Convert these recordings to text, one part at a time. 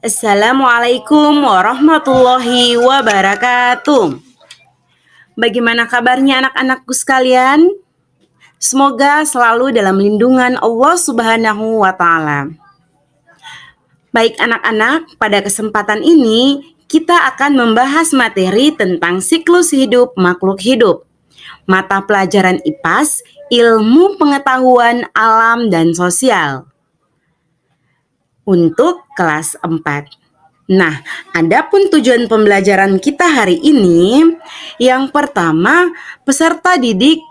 Assalamualaikum warahmatullahi wabarakatuh. Bagaimana kabarnya anak-anakku sekalian? Semoga selalu dalam lindungan Allah Subhanahu wa Ta'ala. Baik anak-anak, pada kesempatan ini kita akan membahas materi tentang siklus hidup makhluk hidup. Mata pelajaran IPAS, Ilmu Pengetahuan Alam dan Sosial. Untuk kelas 4. Nah, adapun tujuan pembelajaran kita hari ini, yang pertama, peserta didik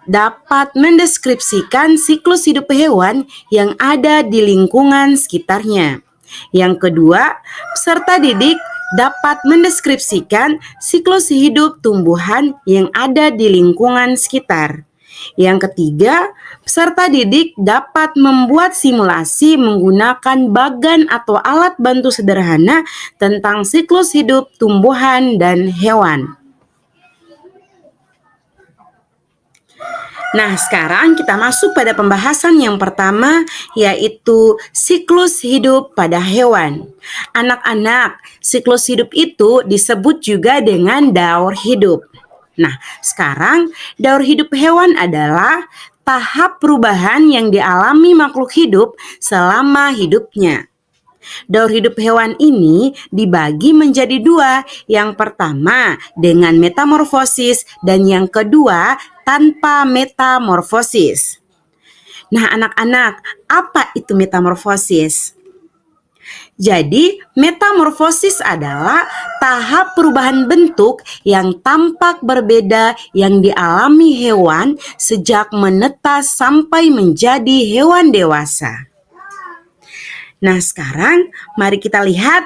dapat mendeskripsikan siklus hidup hewan yang ada di lingkungan sekitarnya. Yang kedua, peserta didik dapat mendeskripsikan siklus hidup tumbuhan yang ada di lingkungan sekitar. Yang ketiga, peserta didik dapat membuat simulasi menggunakan bagan atau alat bantu sederhana tentang siklus hidup tumbuhan dan hewan. Nah, sekarang kita masuk pada pembahasan yang pertama, yaitu siklus hidup pada hewan. Anak-anak, siklus hidup itu disebut juga dengan daur hidup. Nah, sekarang daur hidup hewan adalah tahap perubahan yang dialami makhluk hidup selama hidupnya. Daur hidup hewan ini dibagi menjadi dua. Yang pertama dengan metamorfosis dan yang kedua tanpa metamorfosis. Nah, anak-anak, apa itu metamorfosis? Jadi, metamorfosis adalah tahap perubahan bentuk yang tampak berbeda yang dialami hewan sejak menetas sampai menjadi hewan dewasa. Nah, sekarang mari kita lihat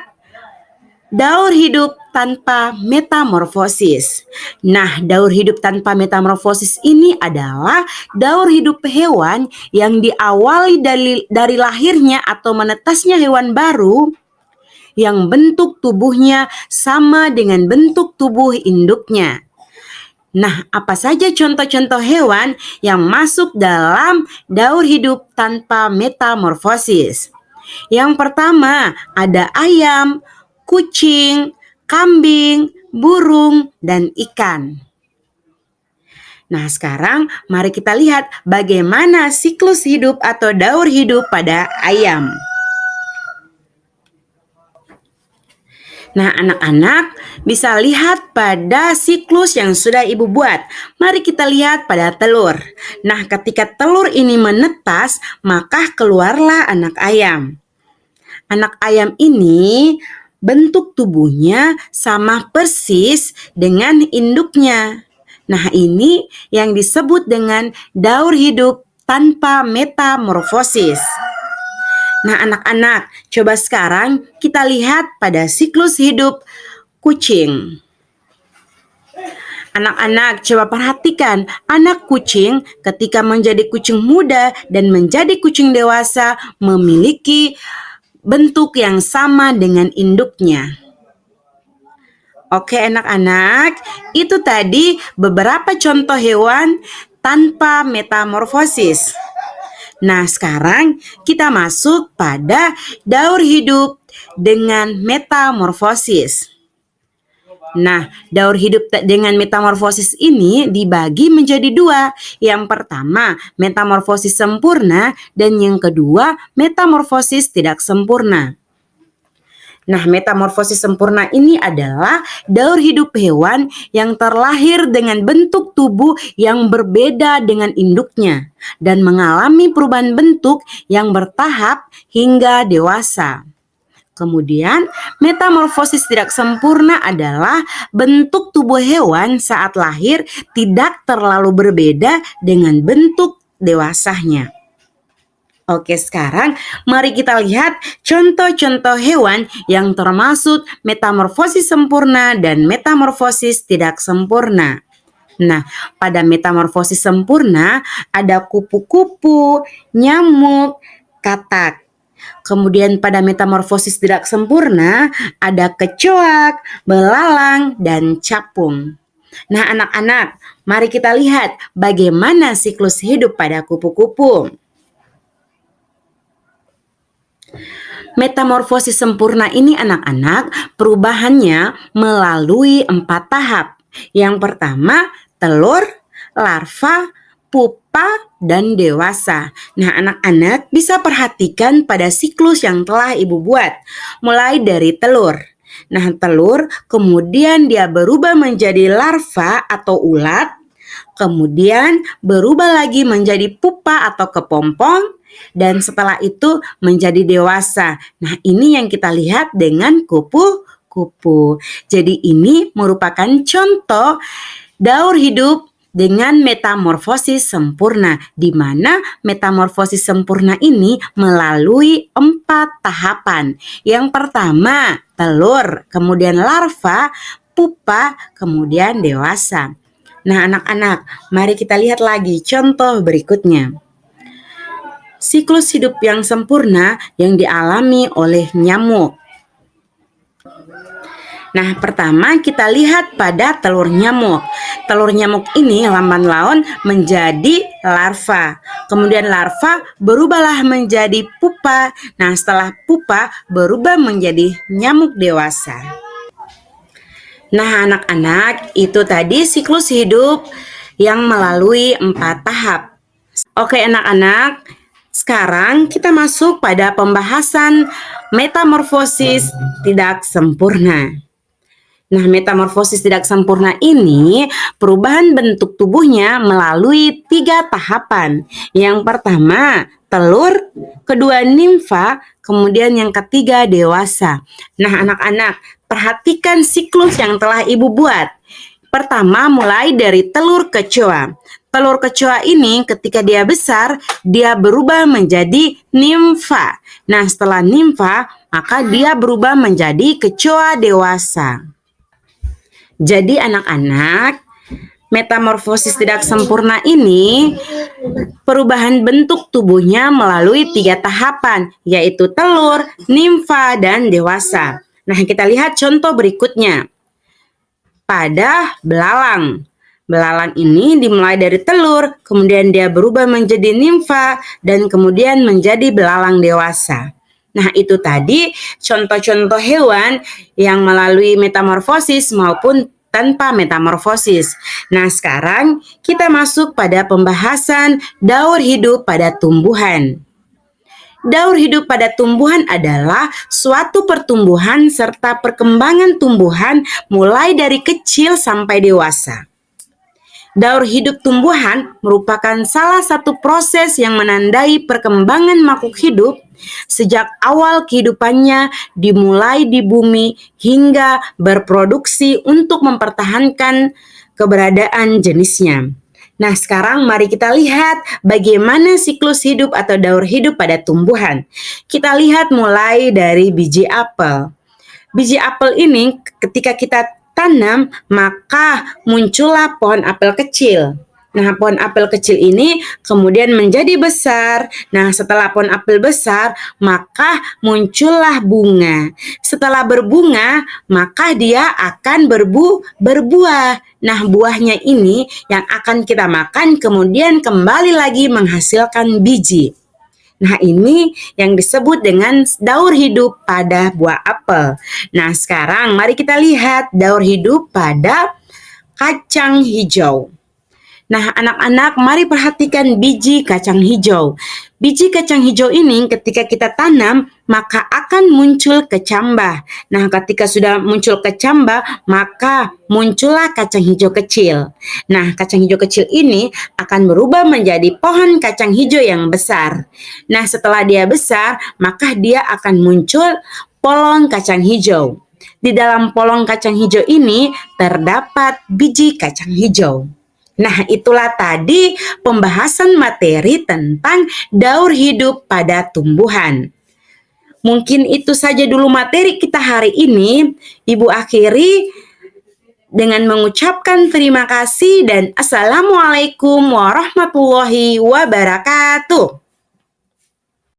daur hidup tanpa metamorfosis. Nah, daur hidup tanpa metamorfosis ini adalah daur hidup hewan yang diawali dari lahirnya atau menetasnya hewan baru yang bentuk tubuhnya sama dengan bentuk tubuh induknya. Nah, apa saja contoh-contoh hewan yang masuk dalam daur hidup tanpa metamorfosis? Yang pertama ada ayam, kucing, kambing, burung, dan ikan. Nah, sekarang mari kita lihat bagaimana siklus hidup atau daur hidup pada ayam. Nah, anak-anak bisa lihat pada siklus yang sudah ibu buat. Mari kita lihat pada telur. Nah, ketika telur ini menetas, maka keluarlah anak ayam. Anak ayam ini bentuk tubuhnya sama persis dengan induknya. Nah, ini yang disebut dengan daur hidup tanpa metamorfosis. Nah, anak-anak, coba sekarang kita lihat pada siklus hidup kucing. Anak-anak, coba perhatikan anak kucing ketika menjadi kucing muda dan menjadi kucing dewasa memiliki bentuk yang sama dengan induknya. Oke, anak-anak, itu tadi beberapa contoh hewan tanpa metamorfosis. Nah, sekarang kita masuk pada daur hidup dengan metamorfosis. Nah, daur hidup dengan metamorfosis ini dibagi menjadi dua. Yang pertama, metamorfosis sempurna dan yang kedua, metamorfosis tidak sempurna. Nah, metamorfosis sempurna ini adalah daur hidup hewan yang terlahir dengan bentuk tubuh yang berbeda dengan induknya dan mengalami perubahan bentuk yang bertahap hingga dewasa. Kemudian, metamorfosis tidak sempurna adalah bentuk tubuh hewan saat lahir tidak terlalu berbeda dengan bentuk dewasanya. Oke, sekarang mari kita lihat contoh-contoh hewan yang termasuk metamorfosis sempurna dan metamorfosis tidak sempurna. Nah, pada metamorfosis sempurna ada kupu-kupu, nyamuk, katak. Kemudian pada metamorfosis tidak sempurna ada kecoak, belalang, dan capung. Nah, anak-anak, mari kita lihat bagaimana siklus hidup pada kupu-kupu. Metamorfosis sempurna ini anak-anak perubahannya melalui 4 tahap. Yang pertama, telur, larva, pupa, dan dewasa. Nah, anak-anak bisa perhatikan pada siklus yang telah ibu buat. Mulai dari telur. Nah, telur kemudian dia berubah menjadi larva atau ulat, kemudian berubah lagi menjadi pupa atau kepompong, dan setelah itu menjadi dewasa. Nah, ini yang kita lihat dengan kupu-kupu. Jadi ini merupakan contoh daur hidup dengan metamorfosis sempurna, di mana metamorfosis sempurna ini melalui 4 tahapan. Yang pertama, telur, kemudian larva, pupa, kemudian dewasa. Nah, anak-anak, mari kita lihat lagi contoh berikutnya. Siklus hidup yang sempurna yang dialami oleh nyamuk. Nah, pertama kita lihat pada telur nyamuk. Telur nyamuk ini lamban laun menjadi larva. Kemudian larva berubahlah menjadi pupa. Nah, setelah pupa berubah menjadi nyamuk dewasa. Nah, anak-anak, itu tadi siklus hidup yang melalui 4 tahap. Oke, anak-anak, sekarang kita masuk pada pembahasan metamorfosis tidak sempurna. Nah, metamorfosis tidak sempurna ini perubahan bentuk tubuhnya melalui 3 tahapan. Yang pertama, telur, kedua nimfa, kemudian yang ketiga dewasa. Nah, anak-anak, perhatikan siklus yang telah ibu buat. Pertama, mulai dari telur kecoa. Telur kecoa ini ketika dia besar, dia berubah menjadi nimfa. Nah, setelah nimfa, maka dia berubah menjadi kecoa dewasa. Jadi anak-anak, metamorfosis tidak sempurna ini perubahan bentuk tubuhnya melalui 3 tahapan, yaitu telur, nimfa, dan dewasa. Nah, kita lihat contoh berikutnya. Pada belalang. Belalang ini dimulai dari telur, kemudian dia berubah menjadi nimfa, dan kemudian menjadi belalang dewasa. Nah, itu tadi contoh-contoh hewan yang melalui metamorfosis maupun tanpa metamorfosis. Nah, sekarang kita masuk pada pembahasan daur hidup pada tumbuhan. Daur hidup pada tumbuhan adalah suatu pertumbuhan serta perkembangan tumbuhan mulai dari kecil sampai dewasa. Daur hidup tumbuhan merupakan salah satu proses yang menandai perkembangan makhluk hidup sejak awal kehidupannya dimulai di bumi hingga berproduksi untuk mempertahankan keberadaan jenisnya. Nah, sekarang mari kita lihat bagaimana siklus hidup atau daur hidup pada tumbuhan. Kita lihat mulai dari biji apel. Biji apel ini ketika kita tanam, maka muncullah pohon apel kecil. Nah, pohon apel kecil ini kemudian menjadi besar. Nah, setelah pohon apel besar, maka muncullah bunga. Setelah berbunga, maka dia akan berbuah. Nah, buahnya ini yang akan kita makan, kemudian kembali lagi menghasilkan biji. Nah, ini yang disebut dengan daur hidup pada buah apel. Nah, sekarang mari kita lihat daur hidup pada kacang hijau. Nah, anak-anak, mari perhatikan biji kacang hijau. Biji kacang hijau ini ketika kita tanam, maka akan muncul kecambah. Nah, ketika sudah muncul kecambah, maka muncullah kacang hijau kecil. Nah, kacang hijau kecil ini akan berubah menjadi pohon kacang hijau yang besar. Nah, setelah dia besar, maka dia akan muncul polong kacang hijau. Di dalam polong kacang hijau ini terdapat biji kacang hijau. Nah, itulah tadi pembahasan materi tentang daur hidup pada tumbuhan. Mungkin itu saja dulu materi kita hari ini. Ibu akhiri dengan mengucapkan terima kasih dan assalamualaikum warahmatullahi wabarakatuh.